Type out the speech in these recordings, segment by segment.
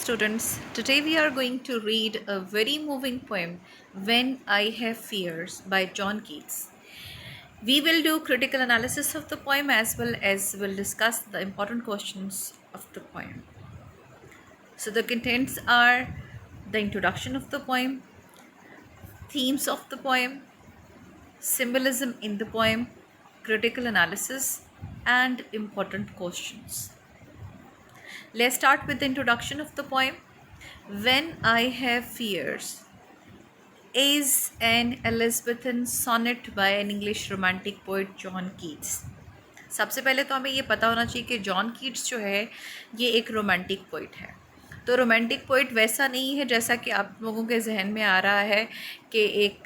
Students, today we are going to read a very moving poem, When I Have Fears by John Keats. We will do critical analysis of the poem as well as we'll discuss the important questions of the poem. So the contents are the introduction of the poem, themes of the poem, symbolism in the poem, critical analysis, and important questions. Let's start with the introduction of the poem. When I Have Fears is an Elizabethan sonnet by an English romantic poet John Keats. सबसे पहले तो हमें ये पता होना चाहिए कि John Keats जो है ये एक रोमांटिक पोइट है। तो रोमांटिक पोइट वैसा नहीं है जैसा कि आप लोगों के जहन में आ रहा है कि एक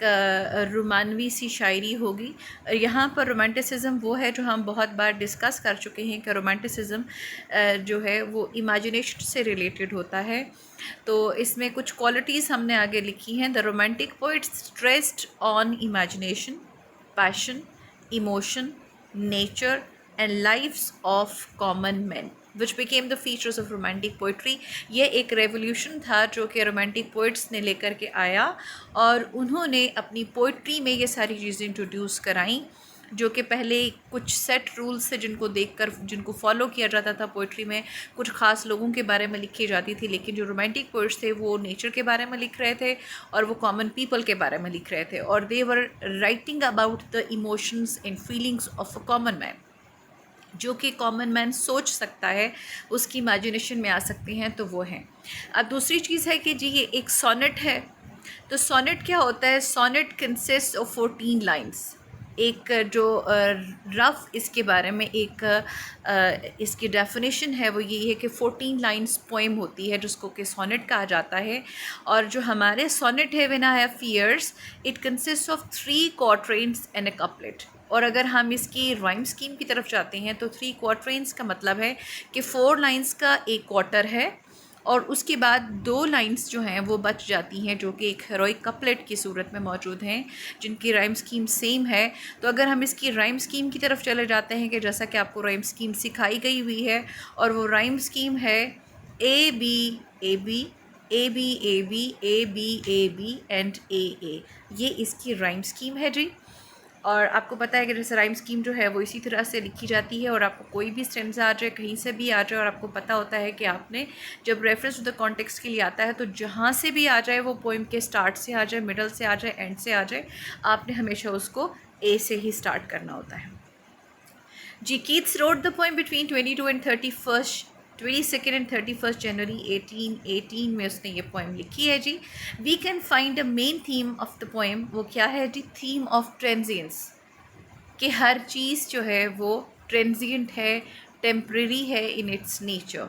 रोमानवी सी शायरी होगी। यहाँ पर रोमांटिसिज्म वो है जो हम बहुत बार डिस्कस कर चुके हैं कि रोमांटिसिज्म जो है वो इमेजिनेशन से रिलेटेड होता है। तो इसमें कुछ क्वालिटीज़ हमने आगे लिखी हैं। The romantic poet stressed on imagination, passion, emotion, nature and lives of common men which became the features of romantic poetry। ये एक रेवोल्यूशन था जो कि रोमांटिक पोइट्स ने लेकर के आया और उन्होंने अपनी पोइट्री में ये सारी चीज़ें इंट्रोड्यूस कराई जो कि पहले कुछ सेट रूल्स से जिनको देखकर जिनको फॉलो किया जाता था। पोइट्री में कुछ ख़ास लोगों के बारे में लिखी जाती थी, लेकिन जो रोमांटिक पोइट्स थे वो नेचर के बारे में लिख रहे थे और वो कॉमन पीपल के बारे में लिख रहे थे और they were writing about the emotions and feelings of a common man. जो कि कॉमन मैन सोच सकता है, उसकी इमेजिनेशन में आ सकती हैं, तो वो हैं। अब दूसरी चीज़ है कि जी ये एक सोनेट है। तो सोनेट क्या होता है? Sonnet consist of 14 lines. एक जो रफ़ इसके बारे में एक इसकी डेफिनेशन है वो ये है कि 14 लाइन्स पोएम होती है जिसको कि सोनेट कहा जाता है। और जो हमारे सोनेट है when I have fears, it consist of 3 quatrains and a couplet. और अगर हम इसकी राइम स्कीम की तरफ जाते हैं तो 3 क्वार्ट्रेन्स का मतलब है कि 4 लाइन्स का एक क्वार्टर है और उसके बाद 2 लाइंस जो हैं वो बच जाती हैं जो कि एक हेरोइक कपलेट की सूरत में मौजूद हैं जिनकी राइम स्कीम सेम है। तो अगर हम इसकी राइम स्कीम की तरफ चले जाते हैं कि जैसा कि आपको राइम स्कीम सिखाई गई हुई है, और वो राइम स्कीम है A B A B A B A B A B A B and A. ये इसकी राइम स्कीम है जी। और आपको पता है कि जैसे राइम स्कीम जो है वो इसी तरह से लिखी जाती है और आपको कोई भी स्टेंजा आ जाए, कहीं से भी आ जाए, और आपको पता होता है कि आपने जब रेफरेंस टू द कॉन्टेक्स्ट के लिए आता है तो जहाँ से भी आ जाए, वो पोइम के स्टार्ट से आ जाए, मिडल से आ जाए, एंड से आ जाए, आपने हमेशा उसको ए से ही स्टार्ट करना होता है जी। Keats wrote the poem between 22 and 22nd and 31st January 1818 में उसने ये पोइम लिखी है जी। We can find a main theme of the poem. वो क्या है जी? थीम ऑफ ट्रांजिएंस, कि हर चीज़ जो है वो ट्रांजिएंट है, टेम्परेरी है इन इट्स नेचर।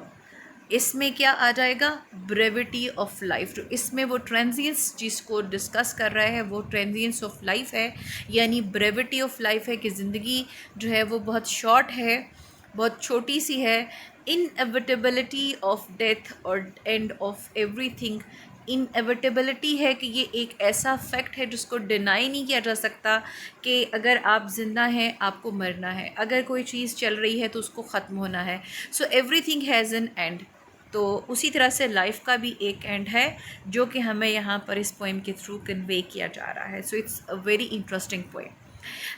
इसमें क्या आ जाएगा? Brevity of life. जो इसमें वो ट्रांजिएंस जिसको डिस्कस कर रहा है वो ट्रांजिएंस ऑफ लाइफ है, यानी ब्रेविटी ऑफ लाइफ है कि ज़िंदगी जो है वो बहुत शॉर्ट है, बहुत छोटी सी है। इनएविटेबिलिटी ऑफ डेथ और एंड ऑफ एवरीथिंग। इनएविटेबिलिटी है कि ये एक ऐसा फैक्ट है जिसको डिनाई नहीं किया जा सकता कि अगर आप ज़िंदा हैं आपको मरना है, अगर कोई चीज़ चल रही है तो उसको ख़त्म होना है। So everything has an and. तो उसी तरह से लाइफ का भी एक एंड है जो कि हमें यहाँ पर इस पोइम के थ्रू कन्वे किया जा रहा है। So it's a very interesting poem.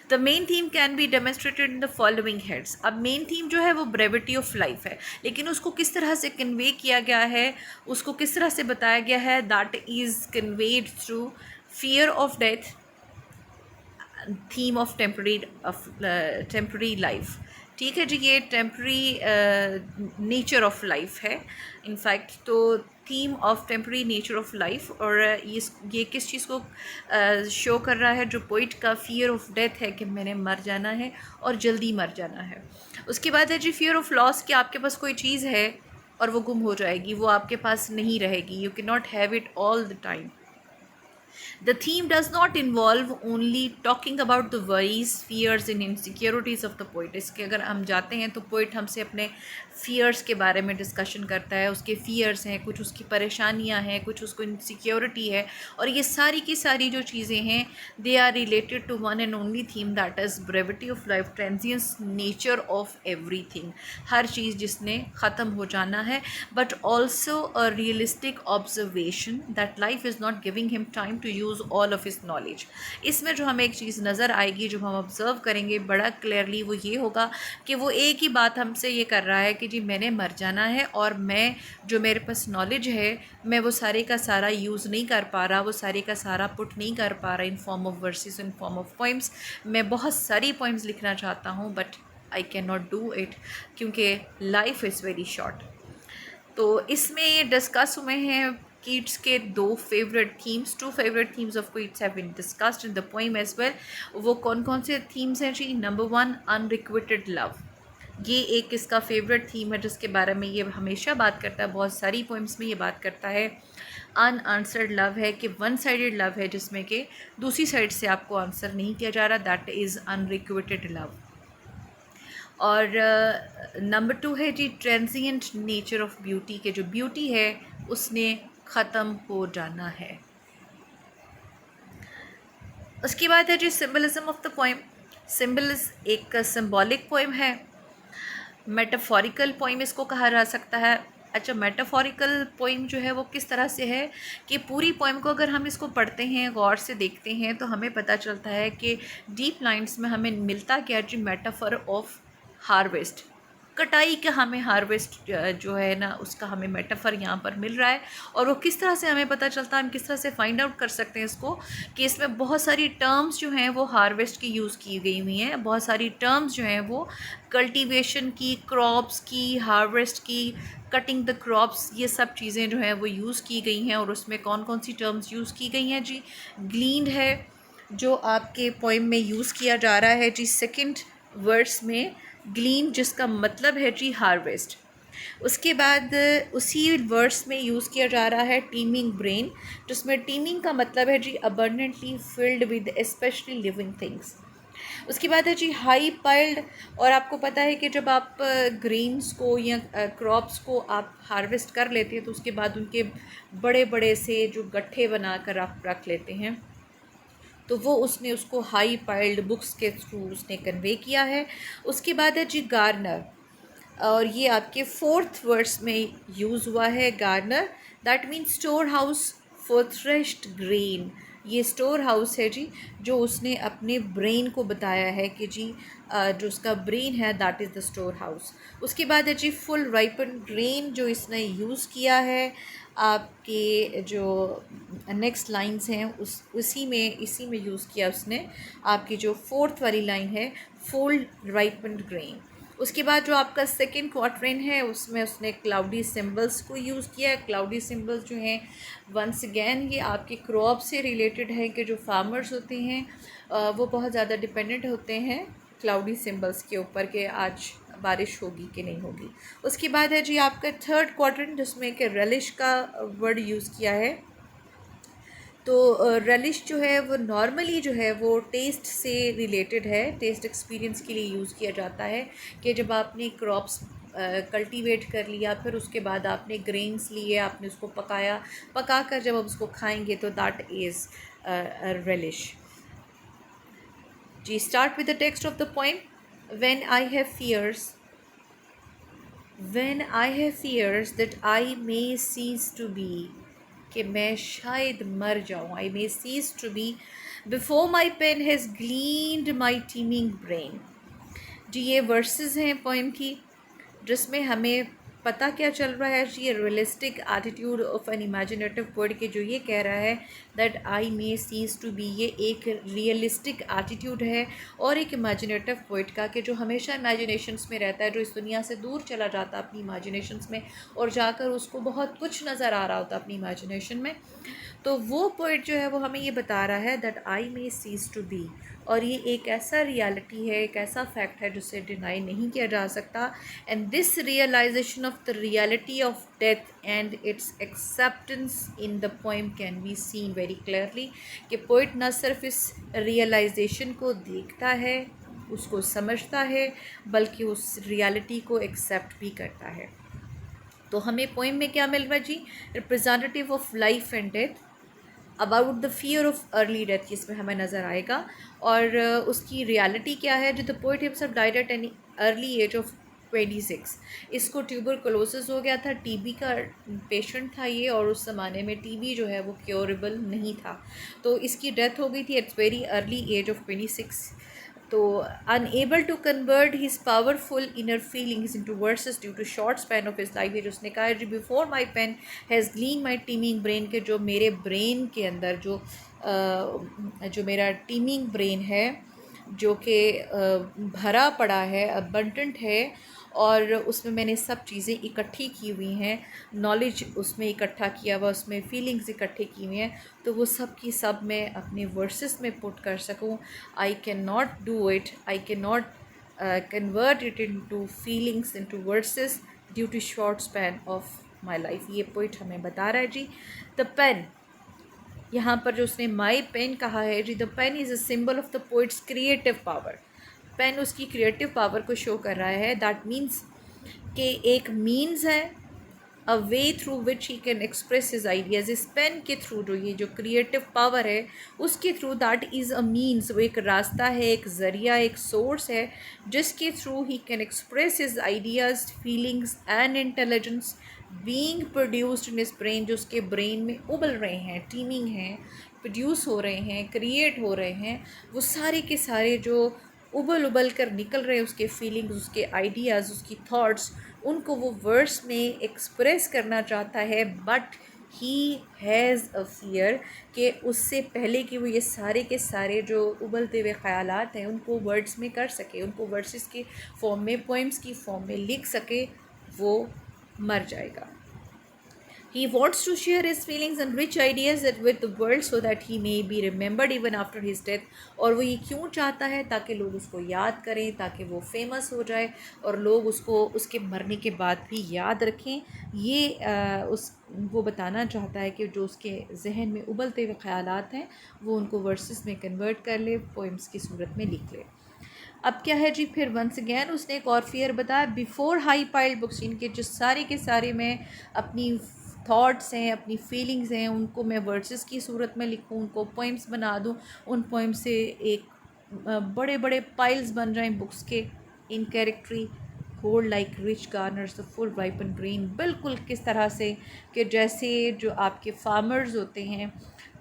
The main theme can be demonstrated in the following heads. अब मेन थीम जो है वो ब्रेविटी ऑफ लाइफ है, लेकिन उसको किस तरह से कन्वे किया गया है, उसको किस तरह से बताया गया है, that is conveyed through fear of death, theme of temporary life. ठीक है जी, ये टेम्पररी नेचर ऑफ लाइफ है इनफैक्ट। तो theme of temporary nature of life, और ये किस चीज़ को शो कर रहा है? जो पोइट का फियर ऑफ डेथ है कि मैंने मर जाना है और जल्दी मर जाना है। उसके बाद है जी फियर ऑफ लॉस, कि आपके पास कोई चीज़ है और वो गुम हो जाएगी, वो आपके पास नहीं रहेगी, you can not have it all the time. The theme does not involve only talking about the worries, fears and insecurities of the poet। इसके अगर हम जाते हैं तो पोइट हमसे अपने फ़ियर्स के बारे में डिस्कशन करता है, उसके फ़ियर्स हैं, कुछ उसकी परेशानियां हैं, कुछ उसको इनसिक्योरिटी है, और ये सारी की सारी जो चीज़ें हैं they are related to one and only theme, that is brevity of life, transience nature of everything, हर चीज़ जिसने ख़त्म हो जाना है, but also a realistic observation that life is not giving him time to use all of his knowledge. इसमें जो हमें एक चीज़ नज़र आएगी, जो हम ऑब्ज़र्व करेंगे बड़ा क्लियरली, वो ये होगा कि वो एक ही बात हमसे ये कर रहा है कि जी मैंने मर जाना है, और मैं जो मेरे पास नॉलेज है मैं वो सारे का सारा यूज़ नहीं कर पा रहा, वो सारे का सारा पुट नहीं कर पा रहा in form of verses, in form of poems. मैं बहुत सारी पोइम्स लिखना चाहता हूँ but I can not do it, क्योंकि लाइफ इज़ वेरी शॉर्ट। तो इसमें डिस्कस हुए हैं कीट्स के दो favourite themes, two favourite themes of Keats have been discussed in the poem as well. वो कौन कौन से थीम्स हैं जी? Number 1, unrequited love. ये एक इसका फेवरेट थीम है जिसके बारे में ये हमेशा बात करता है, बहुत सारी पोइम्स में ये बात करता है। अनआंसर्ड लव है कि वन साइडेड लव है, जिसमें कि दूसरी साइड से आपको आंसर नहीं किया जा रहा, दैट इज़ अनरिक्विटेड लव। और नंबर 2 है जी ट्रांजिएंट नेचर ऑफ ब्यूटी, के जो ब्यूटी है उसने ख़त्म हो जाना है। उसके बाद है जी symbolism of the poem. Symbols एक सिम्बॉलिक पोइम है, मेटाफोरिकल पोइम इसको कहा जा सकता है। अच्छा, मेटाफोरिकल पोइम जो है वो किस तरह से है कि पूरी पोइम को अगर हम इसको पढ़ते हैं, गौर से देखते हैं, तो हमें पता चलता है कि डीप लाइन्स में हमें मिलता क्या जी? मेटाफर ऑफ हार्वेस्ट, कटाई का हमें हार्वेस्ट जो है ना उसका हमें मेटाफर यहाँ पर मिल रहा है। और वो किस तरह से हमें पता चलता है, हम किस तरह से फाइंड आउट कर सकते हैं इसको, कि इसमें बहुत सारी टर्म्स जो हैं वो हार्वेस्ट की यूज़ की गई हुई हैं, बहुत सारी टर्म्स जो हैं वो कल्टीवेशन की, क्रॉप्स की, हार्वेस्ट की, कटिंग द क्रॉप्स, ये सब चीज़ें जो हैं वो यूज़ की गई हैं। और उसमें कौन कौन सी टर्म्स यूज़ की गई हैं जी? ग्लीन्ड है जो आपके पोइम में यूज़ किया जा रहा है जी सेकंड वर्ड्स में, ग्लीन जिसका मतलब है जी हार्वेस्ट। उसके बाद उसी वर्ड्स में यूज़ किया जा रहा है टीमिंग ब्रेन, जिसमें टीमिंग का मतलब है जी abundantly filled with specially living things. उसके बाद है जी हाई पाइल्ड, और आपको पता है कि जब आप ग्रेन्स को या क्रॉप्स को आप हार्वेस्ट कर लेते हैं तो उसके बाद उनके बड़े बड़े से जो गट्ठे बनाकर आप रख लेते हैं, तो वो उसने उसको हाई पाइल्ड बुक्स के थ्रू उसने कन्वे किया है। उसके बाद है जी गार्नर, और ये आपके फोर्थ वर्ड्स में यूज़ हुआ है Garner, that means store house for threshed grain. ये स्टोर हाउस है जी जो उसने अपने ब्रेन को बताया है कि जी जो उसका ब्रेन है that is the store house. उसके बाद है जी फुल राइपन ग्रेन, जो इसने यूज़ किया है आपके जो नेक्स्ट लाइंस हैं इसी में यूज़ किया उसने आपकी जो फोर्थ वाली लाइन है, फुल राइपन ग्रेन। उसके बाद जो आपका सेकंड क्वार्टरेन है उसमें उसने क्लाउडी सिंबल्स को यूज़ किया है। क्लाउडी सिंबल्स जो हैं वंस अगेन ये आपके क्रॉप से रिलेटेड है कि जो फार्मर्स होते हैं वो बहुत ज़्यादा डिपेंडेंट होते हैं क्लाउडी सिंबल्स के ऊपर कि आज बारिश होगी कि नहीं होगी। उसके बाद है जी आपका थर्ड क्वाड्रेंट जिसमें कि रेलिश का वर्ड यूज़ किया है। तो रेलिश जो है वो नॉर्मली जो है वो टेस्ट से रिलेटेड है, टेस्ट एक्सपीरियंस के लिए यूज़ किया जाता है कि जब आपने क्रॉप्स कल्टीवेट कर लिया, फिर उसके बाद आपने ग्रेन्स लिए, आपने उसको पकाया, पकाकर जब आप उसको खाएंगे तो दैट इज़ रेलिश। जी start with the text of the poem. When I have fears, when I have fears that I may cease to be, कि मैं शायद मर जाऊँ, I may cease to be before my pen has gleaned my teeming brain. जी ये verses हैं poem की, जिसमें हमें पता क्या चल रहा है जी, ये realistic attitude of an imaginative poet के जो ये कह रहा है that I may cease to be, ये एक रियलिस्टिक एटीट्यूड है और एक इमेजिनेटिव पोएट का कि जो हमेशा इमेजिनेशंस में रहता है, जो इस दुनिया से दूर चला जाता है अपनी इमेजिनेशंस में और जाकर उसको बहुत कुछ नज़र आ रहा होता है अपनी इमेजिनेशन में। तो वो पोइट जो है वो हमें ये बता रहा है that I may cease to be, और ये एक ऐसा रियलिटी है, एक ऐसा फैक्ट है जिसे डिनाई नहीं किया जा सकता। And this realisation of the reality of death and its acceptance in the poem can be seen very clearly, कि पोइट न सिर्फ इस रियलाइजेशन को देखता है उसको समझता है, बल्कि उस रियलिटी को एक्सेप्ट भी करता है। तो हमें पोइम में क्या मिल रहा है जी? Representative of life and death, about the fear of early death, इसमें हमें नज़र आएगा। और उसकी रियलिटी क्या है? जो the poet himself died at an early age of 26। इसको ट्यूबरकुलोसिस हो गया था, टीबी का पेशेंट था ये, और उस ज़माने में टीबी जो है वो क्योरेबल नहीं था, तो इसकी डेथ हो गई थी at very early age of 26। तो unable to convert his powerful inner feelings into verses due to short span of his life, ये जो उसने कहा है जी, before my pen has glean my teeming brain, के जो मेरे ब्रेन के अंदर जो मेरा टीमिंग ब्रेन है, जो कि भरा पड़ा है, अबंडेंट है, और उसमें मैंने सब चीज़ें इकट्ठी की हुई हैं, नॉलेज उसमें इकट्ठा किया हुआ, उसमें फीलिंग्स इकट्ठे की हुई हैं, तो वो सब की सब मैं अपने वर्सेस में पुट कर सकूं। I can not do it, I can not convert it into feelings into verses due to short span of my life. ये पोइट हमें बता रहा है जी। द पेन, यहाँ पर जो उसने माई पेन कहा है जी, the pen is a symbol of the poet's creative power. Pen उसकी क्रिएटिव पावर को शो कर रहा है। दैट मीन्स कि एक मीन्स है, a way through which he can express his ideas. इस पेन के थ्रू जो ये जो क्रिएटिव पावर है उसके through, that is a means, वो एक रास्ता है, एक ज़रिया, एक सोर्स है जिसके through he can express his ideas, feelings and intelligence being produced in his brain, जो उसके ब्रेन में उबल रहे हैं, टीमिंग हैं, प्रोड्यूस हो रहे हैं, क्रिएट हो रहे हैं, वो सारे के सारे जो उबल उबल कर निकल रहे हैं, उसके फीलिंग्स, उसके आइडियाज़, उसकी थॉट्स, उनको वो वर्ड्स में एक्सप्रेस करना चाहता है। But he has a fear कि उससे पहले कि वो ये सारे के सारे जो उबलते हुए ख़यालात हैं उनको वर्ड्स में कर सके, उनको वर्सेस के फॉर्म में, पोइम्स की फॉर्म में लिख सके, वो मर जाएगा। He wants to share his feelings and rich ideas with the world so that he may be remembered even after his death। और वो ये क्यों चाहता है? ताकि लोग उसको याद करें, ताकि वो फेमस हो जाए और लोग उसको उसके मरने के बाद भी याद रखें। ये वो बताना चाहता है कि जो उसके जहन में उबलते हुए ख़यालात हैं वो उनको वर्सेस में कन्वर्ट कर ले, पोइम्स की सूरत में लिख ले। अब क्या है जी, फिर वंस अगैन उसने एक और फियर बताया, बिफोर हाई पाइल्ड बुक्स, इनके जो सारे के सारे मैं अपनी थॉट्स हैं, अपनी फीलिंग्स हैं, उनको मैं वर्सेस की सूरत में लिखूं, उनको पोइम्स बना दूं, उन पोइम से एक बड़े बड़े पाइल्स बन जाएं बुक्स के, in charactery hold like rich garners the full ripened grain. बिल्कुल किस तरह से कि जैसे जो आपके फार्मर्स होते हैं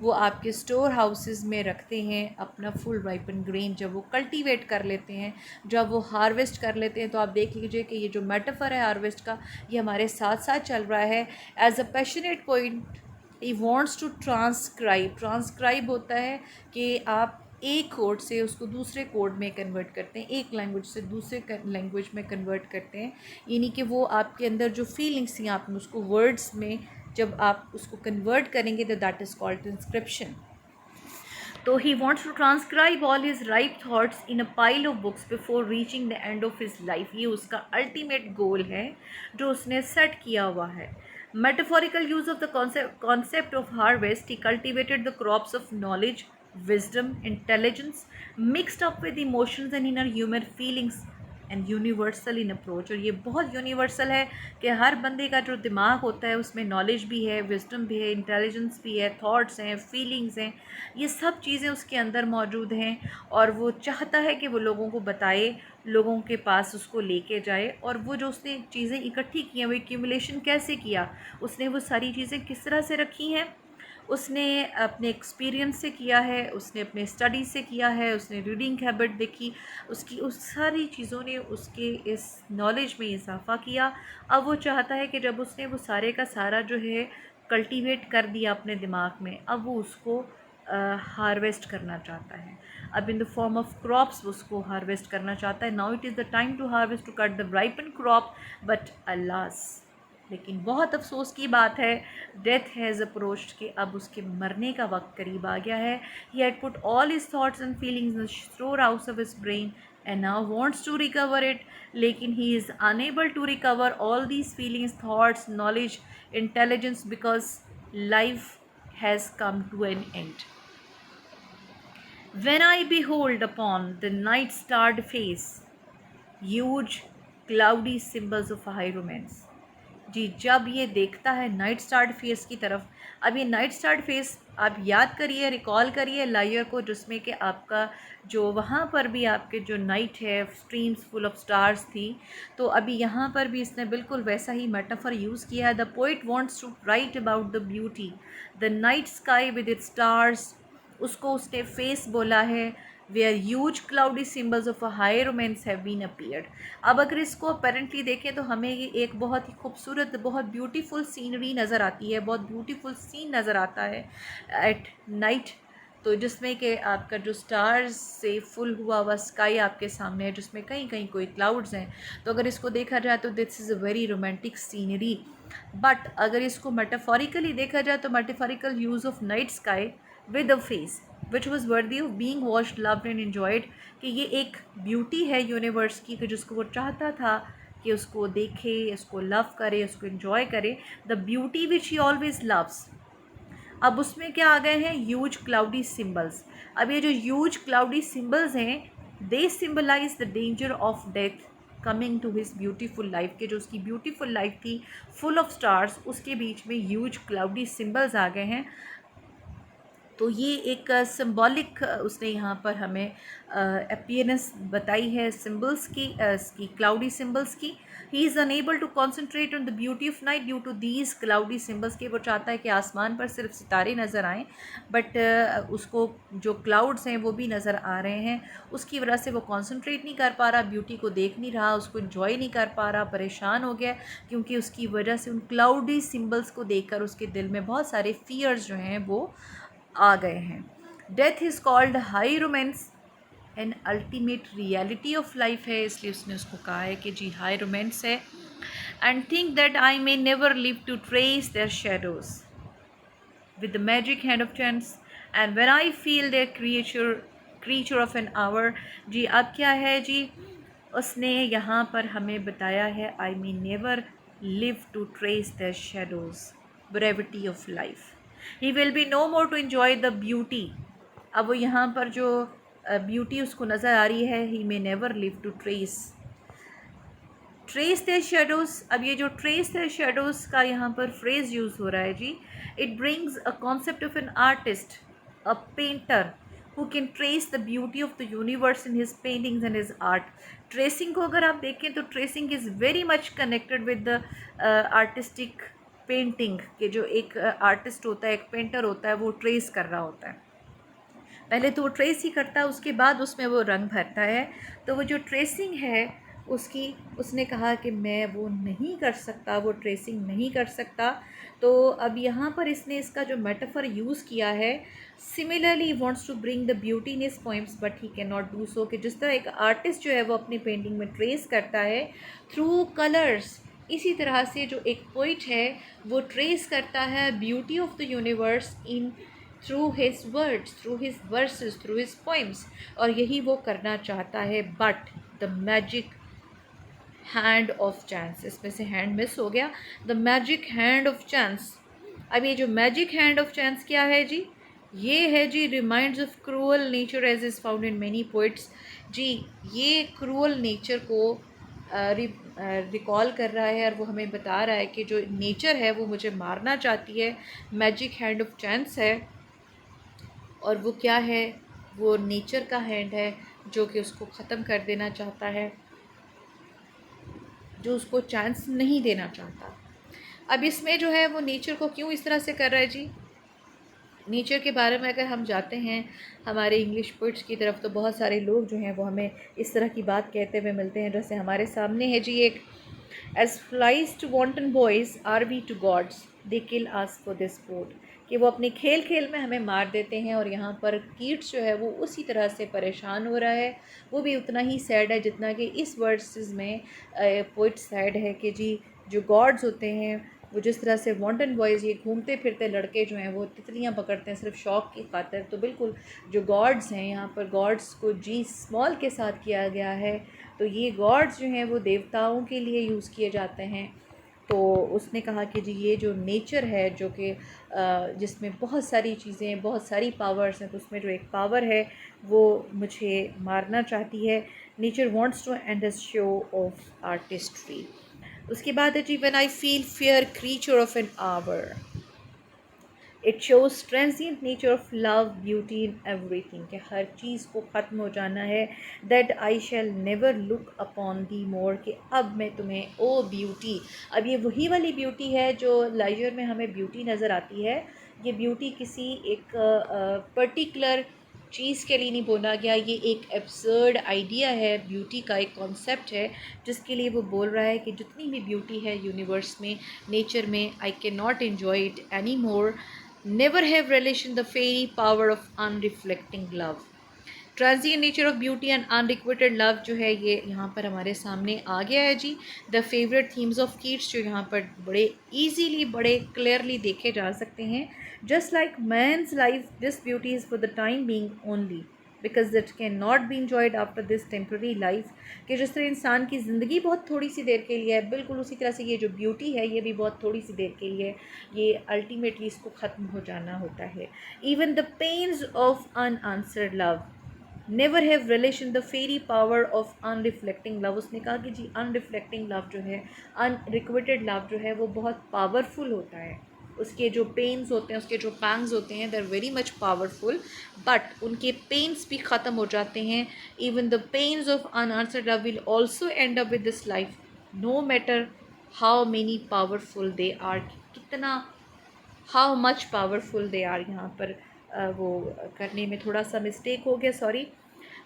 वो आपके स्टोर हाउसेस में रखते हैं अपना फुल राइपन ग्रेन, जब वो कल्टीवेट कर लेते हैं, जब वो हार्वेस्ट कर लेते हैं। तो आप देख लीजिए कि ये जो मेटाफर है हार्वेस्ट का, ये हमारे साथ साथ चल रहा है। As a passionate point he wants to transcribe, transcribe होता है कि आप एक कोड से उसको दूसरे कोड में कन्वर्ट करते हैं, एक लैंग्वेज से दूसरे लैंग्वेज में कन्वर्ट करते हैं, यानी कि वो आपके अंदर जो फीलिंग्स थी आपने उसको वर्ड्स में जब आप उसको कन्वर्ट करेंगे तो दैट इज़ कॉल्ड ट्रांसक्रिप्शन। तो he wants to transcribe all his ripe thoughts in a pile of books before reaching the end of his life. ये उसका अल्टीमेट गोल है जो उसने सेट किया हुआ है। Metaphorical use of the concept of harvest, he cultivated the crops of knowledge, wisdom, intelligence mixed up with emotions and inner human feelings and universal in approach. और ये बहुत यूनिवर्सल है कि हर बंदे का जो दिमाग होता है उसमें नॉलेज भी है, विजडम भी है, इंटेलिजेंस भी है, थॉट्स हैं, फीलिंग्स हैं, ये सब चीज़ें उसके अंदर मौजूद हैं। और वो चाहता है कि वो लोगों को बताए, लोगों के पास उसको लेके जाए। और वो जो उसने चीज़ें इकट्ठी की हैं, वो एक्यूमुलेशन कैसे किया, उसने वो सारी चीज़ें किस तरह से रखी हैं, उसने अपने एक्सपीरियंस से किया है, उसने अपने स्टडी से किया है, उसने रीडिंग हैबिट देखी, उसकी उस सारी चीज़ों ने उसके इस नॉलेज में इजाफ़ा किया। अब वो चाहता है कि जब उसने वो सारे का सारा जो है कल्टीवेट कर दिया अपने दिमाग में, अब वो उसको हार्वेस्ट करना चाहता है। अब in the form of crops उसको हार्वेस्ट करना चाहता है। Now it is the time to harvest, to cut the ripen crop, but alas, लेकिन बहुत अफसोस की बात है, डेथ हैज़ अप्रोच्ड, कि अब उसके मरने का वक्त करीब आ गया है। He had put all his thoughts and feelings in the store house of his brain and now wants to recover it, लेकिन he is unable to recover all these feelings, thoughts, knowledge, intelligence, because life has come to an end. When I behold upon the night starred face huge cloudy symbols of high romance. जी, जब ये देखता है night स्टार्ड face की तरफ, अब ये night स्टार्ड face आप याद करिए, रिकॉल करिए लायर को, जिसमें कि आपका जो वहाँ पर भी आपके जो नाइट है स्ट्रीम्स फुल ऑफ स्टार्स थी, तो अभी यहाँ पर भी इसने बिल्कुल वैसा ही मेटाफर यूज़ किया है. The poet wants to write about the beauty the night sky with its stars. उसको उसने फेस बोला है where huge cloudy symbols of a high romance have been appeared. अब अगर इसको अपेरेंटली देखें तो हमें ये एक बहुत ही खूबसूरत, बहुत ब्यूटीफुल सीनरी नज़र आती है, बहुत ब्यूटीफुल सीन नज़र आता है एट नाइट. तो जिसमें कि आपका जो स्टार्स से फुल हुआ हुआ स्काई आपके सामने है, जिसमें कहीं कहीं कोई क्लाउड्स हैं. तो अगर इसको देखा जाए तो this is a very romantic scenery. But अगर इसको मेटाफोरिकली देखा जाए तो metaphorical use of night sky with a face which was worthy of being watched loved and enjoyed, कि ये एक ब्यूटी है यूनिवर्स की, कि जिसको वो चाहता था कि उसको देखे, उसको लव करे, उसको इन्जॉय करे. The beauty which he always loves. अब उसमें क्या आ गए हैं ह्यूज क्लाउडी सिम्बल्स. अब ये जो ह्यूज क्लाउडी सिम्बल्स हैं they symbolise the danger of death coming to his beautiful life, के जो उसकी ब्यूटीफुल लाइफ थी फुल ऑफ स्टार्स, उसके बीच में ह्यूज क्लाउडी सिम्बल्स आ गए हैं. तो ये एक सिंबॉलिक उसने यहाँ पर हमें अपीयरेंस बताई है सिम्बल्स की क्लाउडी सिम्बल्स की. He is unable to concentrate on the beauty of night due to these cloudy symbols, के वो चाहता है कि आसमान पर सिर्फ सितारे नज़र आएँ, बट उसको जो क्लाउड्स हैं वो भी नज़र आ रहे हैं. उसकी वजह से वो कॉन्सेंट्रेट नहीं कर पा रहा, ब्यूटी को देख नहीं रहा, उसको इन्जॉय नहीं कर पा रहा, परेशान हो गया, क्योंकि उसकी वजह से उन क्लाउडी सिम्बल्स को देखकर उसके दिल में बहुत सारे फियर्स जो हैं वो आ गए हैं. Death is called high romance and ultimate reality of life है, इसलिए उसने उसको कहा है कि जी हाई रोमांस है. And think that I may never live to trace their shadows with the magic hand of chance and when I feel their creature of an hour. जी अब क्या है जी, उसने यहाँ पर हमें बताया है I may never live to trace their shadows, brevity of life. He will be no more to enjoy the beauty. अब वो यहाँ पर जो ब्यूटी उसको नज़र आ रही है, he may never live to trace their shadows. अब ये जो ट्रेस देयर शेडोज़ का यहाँ पर फ्रेज़ यूज़ हो रहा है जी, it brings a concept of an artist, a painter who can trace the beauty of the universe in his paintings and his art. Tracing को अगर आप देखें तो tracing is very much connected with the artistic painting, के जो एक artist होता है, एक पेंटर होता है, वो ट्रेस कर रहा होता है. पहले तो वो ट्रेस ही करता है, उसके बाद उसमें वो रंग भरता है. तो वो जो ट्रेसिंग है उसकी, उसने कहा कि मैं वो नहीं कर सकता, वो ट्रेसिंग नहीं कर सकता. तो अब यहाँ पर इसने इसका जो मेटाफर यूज़ किया है, similarly wants to bring the beauty in his poems but he can not do so, कि जिस तरह एक आर्टिस्ट जो है वो अपनी पेंटिंग में ट्रेस करता है थ्रू कलर्स, इसी तरह से जो एक पोइट है वो ट्रेस करता है beauty of the universe in through his words, through his versus, through his poems. और यही वो करना चाहता है. But the magic hand of chance, इसमें से हैंड मिस हो गया, the magic hand of chance. अब ये जो मैजिक हैंड ऑफ चांस क्या है जी, ये है जी reminds of cruel nature as is found in many poets. जी ये क्रूअल नेचर को रिकॉल कर रहा है और वो हमें बता रहा है कि जो नेचर है वो मुझे मारना चाहती है. मैजिक हैंड ऑफ चांस है, और वो क्या है, वो नेचर का हैंड है जो कि उसको ख़त्म कर देना चाहता है, जो उसको चांस नहीं देना चाहता. अब इसमें जो है वो नेचर को क्यों इस तरह से कर रहा है जी, नेचर के बारे में अगर हम जाते हैं हमारे इंग्लिश पोइट्स की तरफ तो बहुत सारे लोग जो हैं वो हमें इस तरह की बात कहते हुए मिलते हैं. जैसे हमारे सामने है जी एक, as flies to wanton boys are we to gods they kill us for this sport, कि वो अपने खेल खेल में हमें मार देते हैं. और यहाँ पर कीट्स जो है वो उसी तरह से परेशान हो रहा है, वो भी उतना ही सैड है जितना कि इस वर्सेस में पोइट सैड है, कि जी जो गॉड्स होते हैं वो जिस तरह से वॉन्टन बॉयज़, ये घूमते फिरते लड़के जो हैं वो तितलियाँ पकड़ते हैं सिर्फ शौक़ की खातिर. तो बिल्कुल जो गॉड्स हैं, यहाँ पर गॉड्स को जी स्मॉल के साथ किया गया है. तो ये गॉड्स जो हैं वो देवताओं के लिए यूज़ किए जाते हैं. तो उसने कहा कि जी ये जो नेचर है जो कि जिसमें बहुत सारी चीज़ें, बहुत सारी पावर्स हैं, तो उसमें जो एक पावर है वो मुझे मारना चाहती है। Nature wants to end the show of artistry. उसके बाद है जी when I feel fear creature of an hour, it shows transient nature of love beauty in everything, कि हर चीज़ को ख़त्म हो जाना है। That I shall never look upon thee more, कि अब मैं तुम्हें ओ ब्यूटी, अब ये वही वाली ब्यूटी है जो लाइजर में हमें ब्यूटी नज़र आती है। ये ब्यूटी किसी एक पर्टिकुलर चीज़ के लिए नहीं बोला गया, ये एक एब्सर्ड आइडिया है, ब्यूटी का एक कॉन्सेप्ट है जिसके लिए वो बोल रहा है कि जितनी भी ब्यूटी है यूनिवर्स में, नेचर में, आई can not enjoy it any more. Never have relation the fairy power of unreflecting love. Transient nature of beauty and unrequited love जो है ये यहाँ पर हमारे सामने आ गया है जी। The favourite themes of Keats जो यहाँ पर बड़े इजीली, बड़े क्लियरली देखे जा सकते हैं। Just like men's life this beauty is for the time being only, because that can not be enjoyed after this temporary life, कि जिस तरह इंसान की ज़िंदगी बहुत थोड़ी सी देर के लिए है, बिल्कुल उसी तरह से ये जो ब्यूटी है ये भी बहुत थोड़ी सी देर के लिए है, ये अल्टीमेटली इसको ख़त्म हो जाना होता है। Even the pains of unanswered love never have relation the fairy power of unreflecting love. उसने कहा कि जी अनरिफ्लेक्टिंग लव जो है, अनरिक्विटेड लव जो है वो बहुत पावरफुल होता है। उसके जो पेन्स होते हैं, उसके जो पैंग्स होते हैं, they are very much powerful, but उनके पेन्स भी ख़त्म हो जाते हैं। Even the pains of unanswered love will also end up with this life, no matter how many powerful they are, कितना how much powerful they are, यहाँ पर वो करने में थोड़ा सा मिस्टेक हो गया, sorry.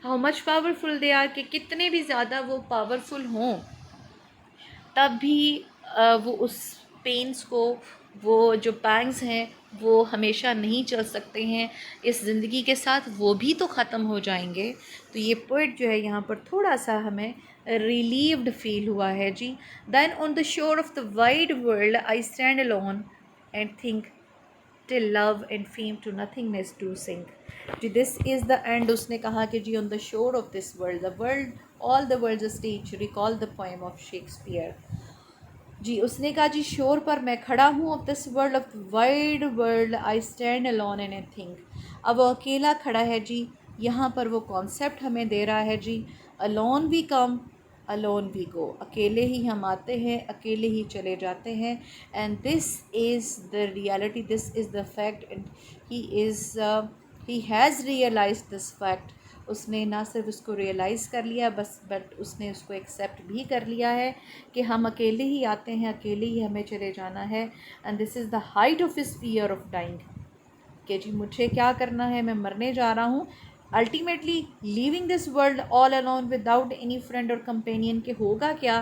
How much powerful they are, कि कितने भी ज़्यादा वो पावरफुल हों तब भी वो उस पेन्स को, वो जो पैंग्स हैं वो हमेशा नहीं चल सकते हैं इस ज़िंदगी के साथ, वो भी तो ख़त्म हो जाएंगे। तो ये पोइट जो है यहाँ पर थोड़ा सा हमें रिलीव्ड फील हुआ है जी। Then on the shore of the wide world I stand alone and think till love and fame to nothingness do sink. जी दिस इज़ द एंड। उसने कहा कि जी on the shore of this world, the world, all the world stage, recall the poem of Shakespeare. जी उसने कहा जी shore पर मैं खड़ा हूँ, of this world, of wide world I stand alone and I think. अब वो अकेला खड़ा है जी, यहाँ पर वो कॉन्सेप्ट हमें दे रहा है जी, alone we come alone we go, अकेले ही हम आते हैं, अकेले ही चले जाते हैं। And this is the reality, this is the fact, and he has realise this fact. उसने ना सिर्फ उसको रियलाइज़ कर लिया बस, बट उसने उसको एक्सेप्ट भी कर लिया है कि हम अकेले ही आते हैं, अकेले ही हमें चले जाना है। And this is the height of his fear of dying, कि जी मुझे क्या करना है, मैं मरने जा रहा हूँ। Ultimately leaving this world all alone without any friend और कंपेनियन, के होगा क्या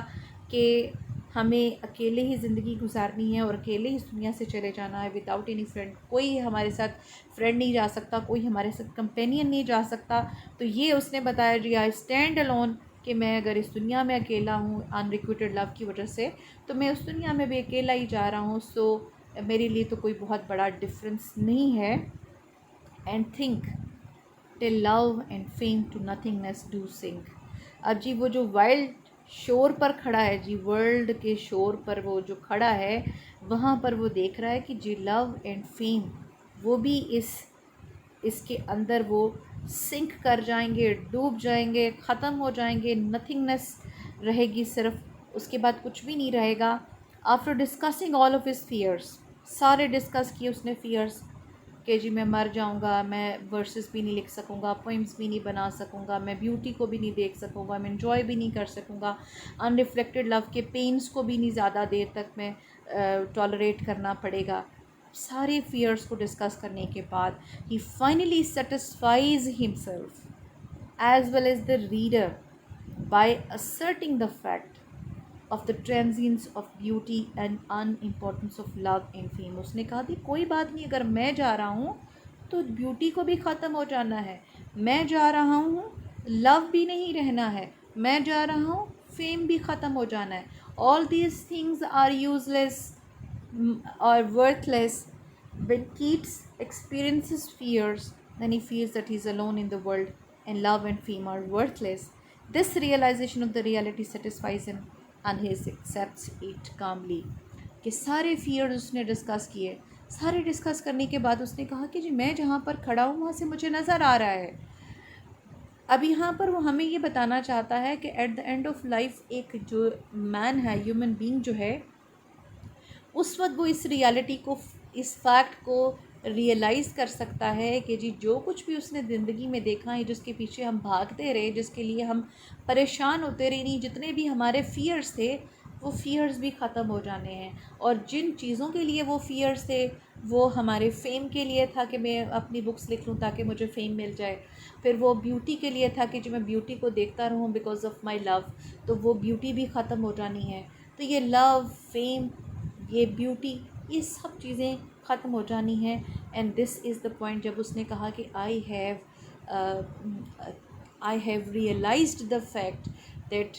कि हमें अकेले ही ज़िंदगी गुजारनी है और अकेले ही इस दुनिया से चले जाना है, विदाउट एनी फ्रेंड। कोई हमारे साथ फ्रेंड नहीं जा सकता, कोई हमारे साथ कंपेनियन नहीं जा सकता। तो ये उसने बताया जी आई स्टैंड अलोन, कि मैं अगर इस दुनिया में अकेला हूँ अनरिक्विटेड लव की वजह से, तो मैं उस दुनिया में भी अकेला ही जा रहा हूँ। सो मेरे लिए तो कोई बहुत बड़ा डिफरेंस नहीं है। And think till love and fame to nothingness do sink. अब जी वो जो वाइल्ड शोर पर खड़ा है जी, वर्ल्ड के शोर पर वो जो खड़ा है, वहाँ पर वो देख रहा है कि जी लव एंड फेम वो भी इसके अंदर वो सिंक कर जाएंगे, डूब जाएंगे, ख़त्म हो जाएंगे, नथिंगनेस रहेगी, सिर्फ उसके बाद कुछ भी नहीं रहेगा। After discussing all of his fears, सारे डिस्कस किए उसने फियर्स, कि जी मैं मर जाऊंगा, मैं वर्सेस भी नहीं लिख सकूंगा, पोइम्स भी नहीं बना सकूंगा, मैं ब्यूटी को भी नहीं देख सकूंगा, मैं इन्जॉय भी नहीं कर सकूंगा, अनरिफ्लेक्टेड लव के पेन्स को भी नहीं ज़्यादा देर तक मैं टॉलरेट करना पड़ेगा। सारे फियर्स को डिस्कस करने के बाद ही finally satisfies himself as well as the reader by asserting the fact of the transience of beauty and unimportance of love and fame. उसने कहा कि कोई बात नहीं, अगर मैं जा रहा हूँ तो ब्यूटी को भी ख़त्म हो जाना है, मैं जा रहा हूँ लव भी नहीं रहना है, मैं जा रहा हूँ फेम भी ख़त्म हो जाना है। All these things are useless or worthless. When Keats experiences fears, then he feels that he is alone in the world and love and fame are worthless. This realization of the reality satisfies him and he accepts it calmly. कि सारे fears उसने discuss किए। सारे discuss करने के बाद उसने कहा कि जी मैं जहाँ पर खड़ा हूँ वहाँ से मुझे नज़र आ रहा है। अब यहाँ पर वो हमें ये बताना चाहता है कि at the end of life एक जो मैन है, ह्यूमन बीइंग जो है, उस वक्त वो इस रियलिटी को, इस फैक्ट को रियलाइज़ कर सकता है कि जी जो कुछ भी उसने ज़िंदगी में देखा है, जिसके पीछे हम भागते रहे, जिसके लिए हम परेशान होते रहे, नहीं, जितने भी हमारे फ़ियर्स थे वो फ़ियर्स भी ख़त्म हो जाने हैं। और जिन चीज़ों के लिए वो फ़ियर्स थे वो हमारे फ़ेम के लिए था कि मैं अपनी बुक्स लिख लूँ ताकि मुझे फ़ेम मिल जाए। फिर वो ब्यूटी के लिए था कि जो मैं ब्यूटी को देखता रहूँ बिकॉज़ ऑफ़ माई लव, तो वो ब्यूटी भी ख़त्म हो जानी है। तो ये लव, फेम, ये ब्यूटी, ये सब चीज़ें ख़त्म हो जानी हैं। And this is the point जब उसने कहा कि I have realised the fact that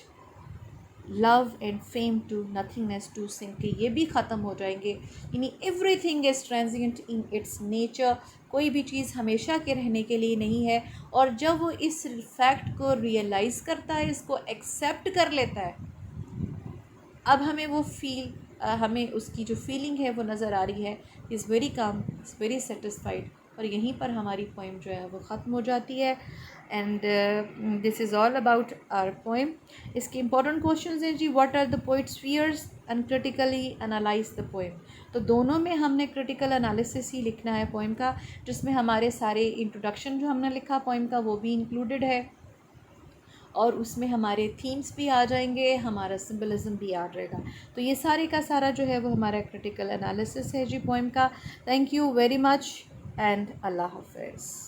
love and fame to nothingness to sink, कि ये भी ख़त्म हो जाएंगे। यानी everything is transient in its nature, कोई भी चीज़ हमेशा के रहने के लिए नहीं है। और जब वो इस फैक्ट को रियलाइज़ करता है, इसको एक्सेप्ट कर लेता है, अब हमें वो हमें उसकी जो फीलिंग है वो नज़र आ रही है, is very calm, is very satisfied. और यहीं पर हमारी पोइम जो है वो ख़त्म हो जाती है। And this is all about our poem. इसके इंपॉर्टेंट क्वेश्चंस हैं जी, what are the poet's fears and critically analyse the poem. तो दोनों में हमने क्रिटिकल एनालिसिस ही लिखना है पोइम का, जिसमें हमारे सारे इंट्रोडक्शन जो हमने लिखा पोइम का वो भी इंक्लूडेड है, और उसमें हमारे थीम्स भी आ जाएंगे, हमारा सिंबलिज्म भी आ जाएगा। तो ये सारे का सारा जो है वो हमारा क्रिटिकल एनालिसिस है जी पोइम का। Thank you very much and अल्लाह हाफिज़।